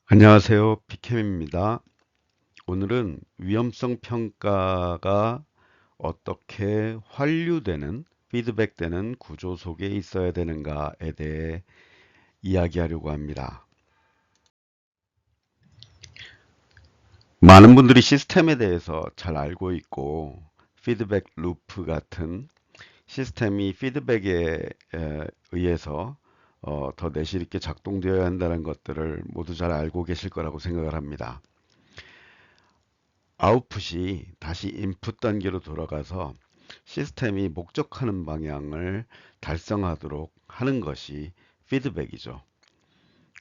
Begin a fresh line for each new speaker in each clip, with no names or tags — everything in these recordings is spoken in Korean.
안녕하세요. 피캠입니다. 오늘은 위험성 평가가 어떻게 환류되는, 피드백되는 구조 속에 있어야 되는가에 대해 이야기하려고 합니다. 많은 분들이 시스템에 대해서 잘 알고 있고, 피드백 루프 같은 시스템이 피드백에 의해서 더 내실 있게 작동되어야 한다는 것들을 모두 잘 알고 계실 거라고 생각을 합니다. 아웃풋이 다시 인풋 단계로 돌아가서 시스템이 목적하는 방향을 달성하도록 하는 것이 피드백이죠.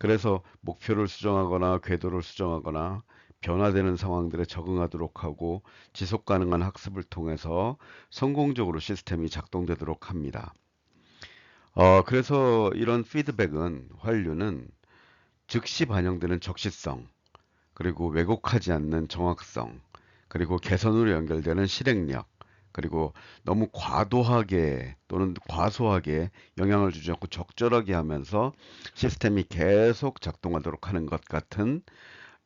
그래서 목표를 수정하거나 궤도를 수정하거나 변화되는 상황들에 적응하도록 하고 지속 가능한 학습을 통해서 성공적으로 시스템이 작동되도록 합니다. 그래서 이런 피드백은, 환류는 즉시 반영되는 적시성, 그리고 왜곡하지 않는 정확성, 그리고 개선으로 연결되는 실행력, 그리고 너무 과도하게 또는 과소하게 영향을 주지 않고 적절하게 하면서 시스템이 계속 작동하도록 하는 것 같은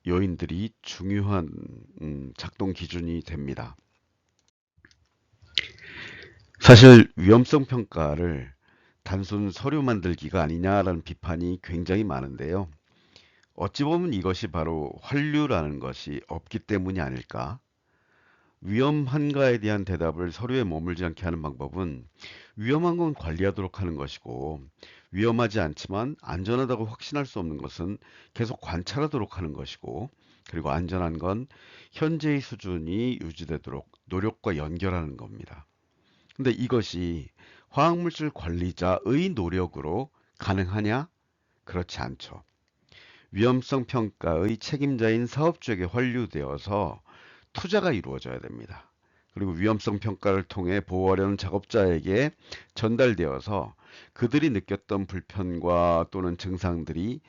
요인들이 중요한 작동 기준이 됩니다. 사실 위험성 평가를 단순 서류 만들기가 아니냐라는 비판이 굉장히 많은데요. 어찌 보면 이것이 바로 환류라는 것이 없기 때문이 아닐까? 위험한가에 대한 대답을 서류에 머물지 않게 하는 방법은 위험한 건 관리하도록 하는 것이고, 위험하지 않지만 안전하다고 확신할 수 없는 것은 계속 관찰하도록 하는 것이고, 그리고 안전한 건 현재의 수준이 유지되도록 노력과 연결하는 겁니다. 근데 이것이 화학물질 관리자의 노력으로 가능하냐? 그렇지 않죠. 위험성 평가의 책임자인 사업주에게 환류되어서 투자가 이루어져야 됩니다. 그리고 위험성 평가를 통해 보호하려는 작업자에게 전달되어서 그들이 느꼈던 불편과 또는 증상들이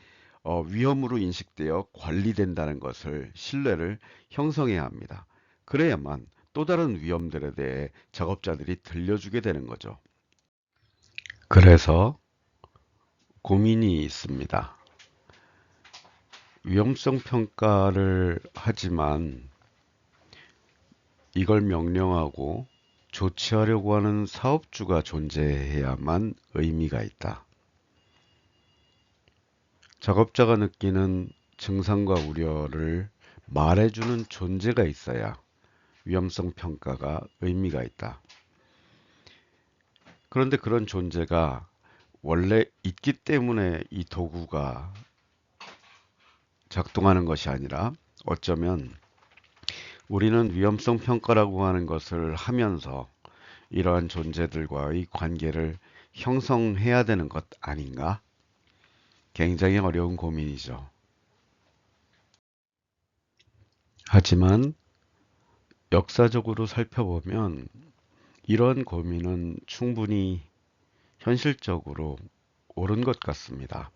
위험으로 인식되어 관리된다는 것을, 신뢰를 형성해야 합니다. 그래야만 또 다른 위험들에 대해 작업자들이 들려주게 되는 거죠. 그래서 고민이 있습니다. 위험성 평가를 하지만 이걸 명령하고 조치하려고 하는 사업주가 존재해야만 의미가 있다. 작업자가 느끼는 증상과 우려를 말해주는 존재가 있어야 위험성 평가가 의미가 있다. 그런데 그런 존재가 원래 있기 때문에 이 도구가 작동하는 것이 아니라, 어쩌면 우리는 위험성 평가라고 하는 것을 하면서 이러한 존재들과의 관계를 형성해야 되는 것 아닌가? 굉장히 어려운 고민이죠. 하지만 역사적으로 살펴보면 이런 고민은 충분히 현실적으로 옳은 것 같습니다.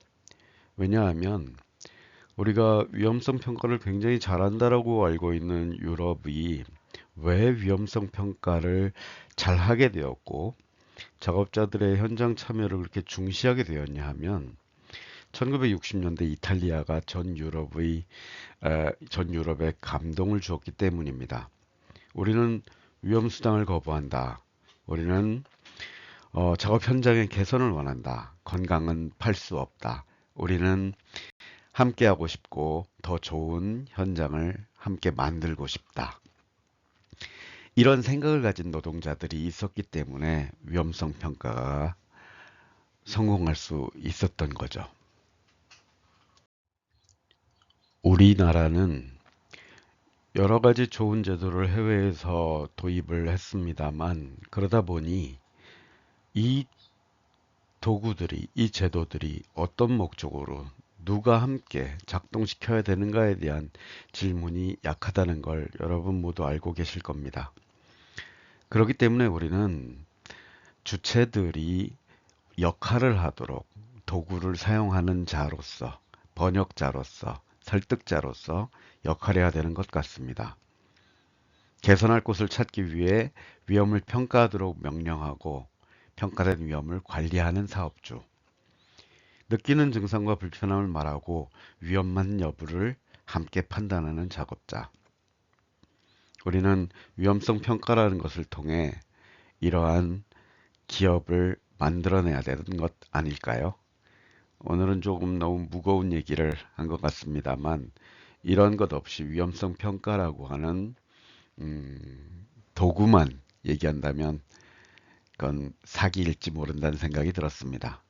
왜냐하면 우리가 위험성 평가를 굉장히 잘한다라고 알고 있는 유럽이 왜 위험성 평가를 잘하게 되었고 작업자들의 현장 참여를 그렇게 중시하게 되었냐 하면, 1960년대 이탈리아가 전 유럽에 감동을 주었기 때문입니다. 우리는 위험 수당을 거부한다. 우리는 작업 현장의 개선을 원한다. 건강은 팔 수 없다. 우리는 함께 하고 싶고 더 좋은 현장을 함께 만들고 싶다. 이런 생각을 가진 노동자들이 있었기 때문에 위험성 평가가 성공할 수 있었던 거죠. 우리나라는 여러 가지 좋은 제도를 해외에서 도입을 했습니다만, 그러다 보니 이 도구들이, 이 제도들이 어떤 목적으로 누가 함께 작동시켜야 되는가에 대한 질문이 약하다는 걸 여러분 모두 알고 계실 겁니다. 그렇기 때문에 우리는 주체들이 역할을 하도록 도구를 사용하는 자로서, 번역자로서, 설득자로서 역할해야 되는 것 같습니다. 개선할 곳을 찾기 위해 위험을 평가하도록 명령하고 평가된 위험을 관리하는 사업주. 느끼는 증상과 불편함을 말하고 위험한 여부를 함께 판단하는 작업자. 우리는 위험성 평가라는 것을 통해 이러한 기업을 만들어내야 되는 것 아닐까요? 오늘은 조금 너무 무거운 얘기를 한 것 같습니다만 이런 것 없이 위험성 평가라고 하는 도구만 얘기한다면 그건 사기일지 모른다는 생각이 들었습니다.